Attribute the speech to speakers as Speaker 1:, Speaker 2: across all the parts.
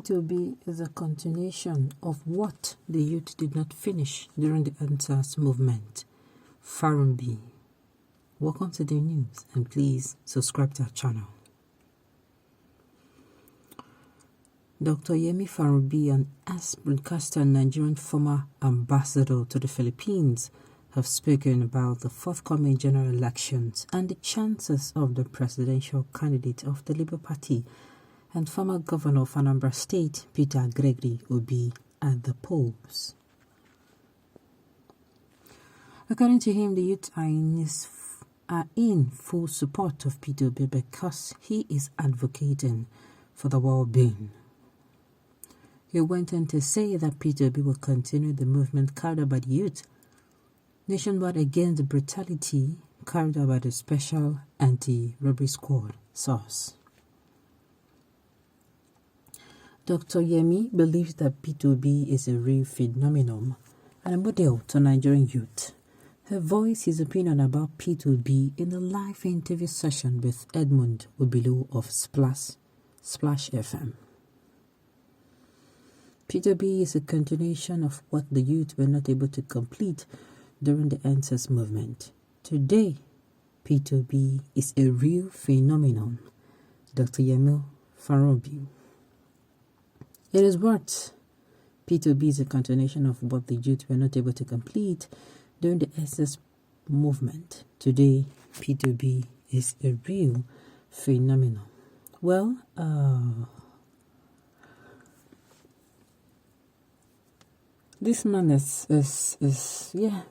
Speaker 1: P2B is a continuation of what the youth did not finish during the Endsars movement. Farumbi. Welcome to the news, and please subscribe to our channel. Dr. Yemi Farumbi, an ex-broadcaster and Nigerian former ambassador to the Philippines, have spoken about the forthcoming general elections and the chances of the presidential candidate of the Labour Party and former governor of Anambra State, Peter Gregory Obi, at the polls. According to him, the youth are in full support of Peter Obi because he is advocating for the well-being. He went on to say that Peter Obi will continue the movement carried out by the youth nationwide against the brutality carried out by the Special Anti-Robbery Squad, SARS. Dr. Yemi believes that P2B is a real phenomenon and a model to Nigerian youth. He voiced his opinion about P2B in a live interview session with Edmund Obilu of Splash FM. P2B is a continuation of what the youth were not able to complete during the Endsars movement. Today, P2B is a real phenomenon. Dr. Yemi Farumbi. It is what P2B is a continuation of what the youth were not able to complete during the Endsars movement. Today, P2B is a real phenomenon. Well, this man is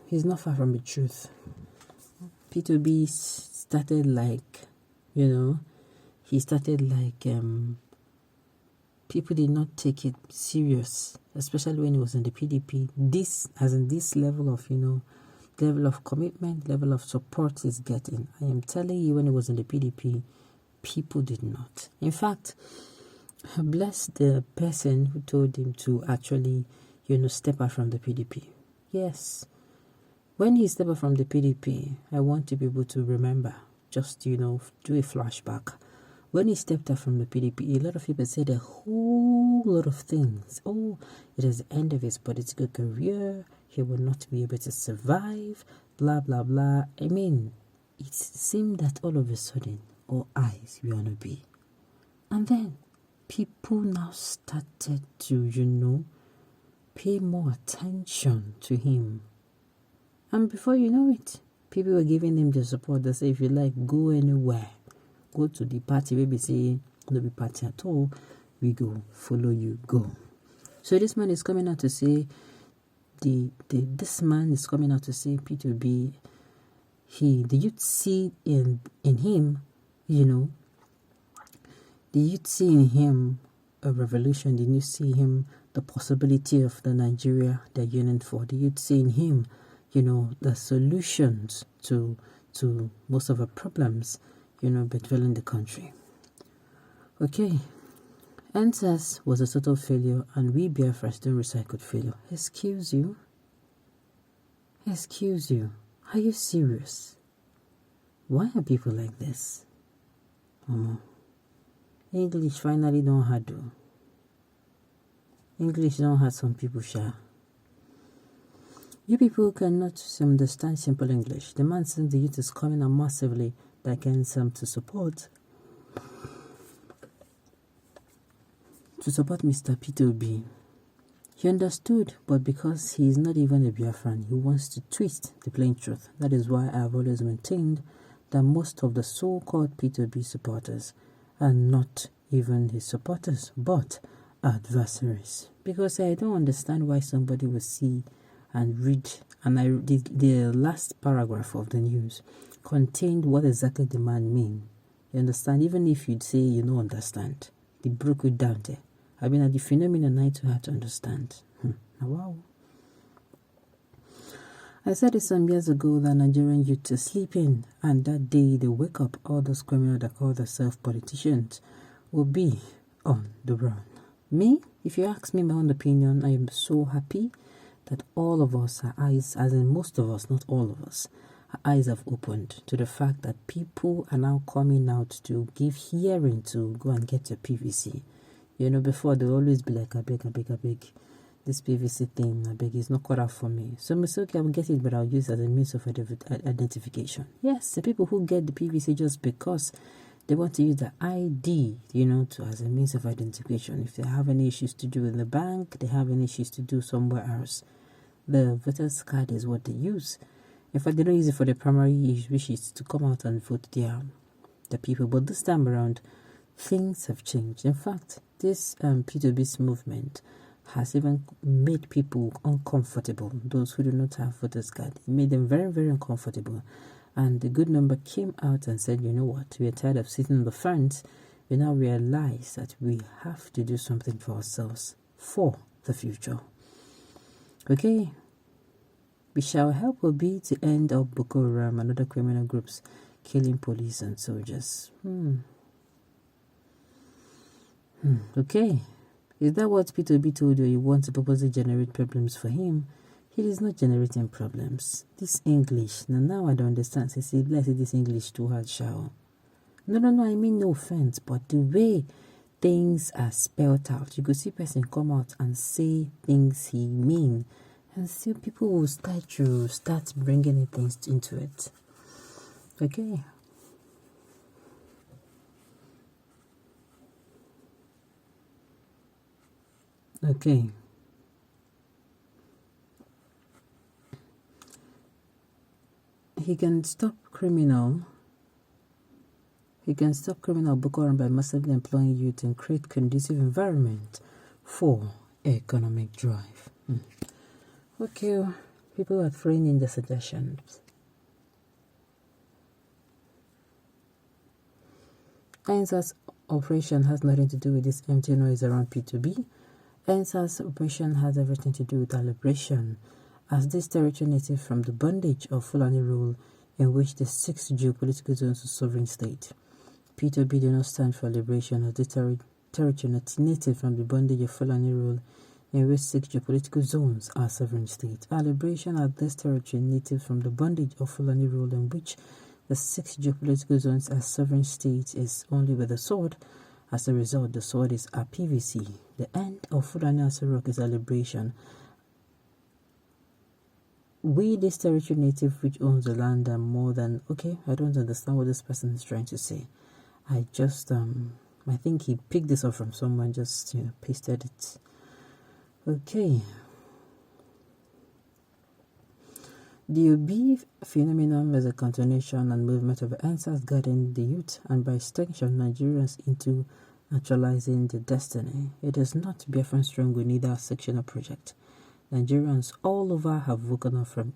Speaker 1: he's not far from the truth. P2B started like, he started like, people did not take it serious, especially when he was in the PDP. This level of, level of commitment, level of support he's getting. I am telling you, when he was in the PDP, people did not. In fact, bless the person who told him to actually, step out from the PDP. Yes. When he stepped out from the PDP, I want to be able to remember, just, do a flashback. When he stepped out from the PDP, a lot of people said a whole lot of things. Oh, it is the end of his political career. He will not be able to survive. Blah, blah, blah. I mean, it seemed that all of a sudden, all eyes were on Obi. And then, people now started to, pay more attention to him. And before you know it, people were giving him the support. They say, if you like, go anywhere. Go to the party, maybe say, no be party at all, we go, follow you, go. So this man is coming out to say, this man is coming out to say P2B, the youth see in him, the youth see in him a revolution, the youth see him the possibility of the Nigeria they're yearning for. The youth see in him, the solutions to most of our problems, bedwelling the country. Okay. Endsars was a total failure, and we Biafras don't recycle failure. Excuse you? Are you serious? Why are people like this? English finally don't hard though. English don't hurt some people, sha. You people cannot understand simple English. The man says the youth is coming out massively against some to support Mr. P2B. He understood, but because he is not even a Biafran, he wants to twist the plain truth. That is why I have always maintained that most of the so-called P2B supporters are not even his supporters, but adversaries. Because I don't understand why somebody will see and read, and the last paragraph of the news contained what exactly the man mean. You understand? Even if you'd say you don't understand, they broke it down there. I mean, the phenomenon I too had to understand. Wow. I said it some years ago that Nigerian youth are sleeping, and that day they wake up, all those criminals that call themselves politicians will be on the run. Me, if you ask me my own opinion, I am so happy that all of us, our eyes, as in most of us, not all of us, our eyes have opened to the fact that people are now coming out to give hearing to go and get your PVC. You know, before they'll always be like, I beg. This PVC thing, I beg, is not cut out for me. So I say, okay, I'll get it, but I'll use it as a means of identification. Yes, the people who get the PVC just because they want to use the ID, you know, as a means of identification. If they have any issues to do in the bank, they have any issues to do somewhere else, the voter's card is what they use. In fact, they don't use it for the primary issue, which is to come out and vote the people. But this time around, things have changed. In fact, this P2B's movement has even made people uncomfortable. Those who do not have voters card, it made them very, very uncomfortable. And the good number came out and said, you know what, we are tired of sitting on the fence. We now realize that we have to do something for ourselves for the future. Okay, we shall help Obi to end up Boko Haram and other criminal groups killing police and soldiers. Okay. Is that what P2B told you? You want to purposely generate problems for him? He is not generating problems. This English, now I don't understand. See, let's say this English too hard, shall. No, I mean no offense, but the way things are spelled out, you could see person come out and say things he mean, and still people will start bringing things into it. Okay. Okay. He can stop criminal Boko Haram by massively employing youth and create conducive environment for economic drive. Okay, people are throwing in the suggestions. Endsars operation has nothing to do with this empty noise around P2B. Endsars operation has everything to do with our liberation, as this territory native from the bondage of Fulani rule, in which the 6 geopolitical zones of sovereign state. P2B do not stand for liberation of the territory native from the bondage of Fulani rule, in which 6 geopolitical zones are sovereign state. Our liberation of this territory native from the bondage of Fulani rule, in which the 6 geopolitical zones are sovereign states, is only with the sword. As a result, the sword is our PVC. The end of Fulani Asarok is our liberation. We, this territory native which owns the land, are more than... Okay, I don't understand what this person is trying to say. I just, I think he picked this up from someone, just, pasted it. Okay. The Obi phenomenon is a continuation and movement of Endsars guiding the youth and by extension Nigerians into actualizing the destiny. It is not Biafran strong with neither section or project. Nigerians all over have woken up from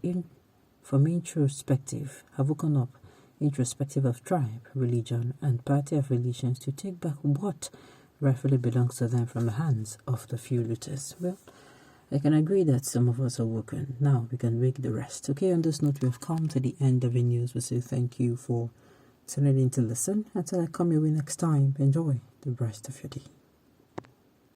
Speaker 1: introspective of tribe, religion, and party affiliations to take back what rightfully belongs to them from the hands of the few looters. Well, I can agree that some of us are woken. Now we can wake the rest. Okay, on this note, we have come to the end of the news. We say thank you for tuning in to listen. Until I come your way next time, enjoy the rest of your day.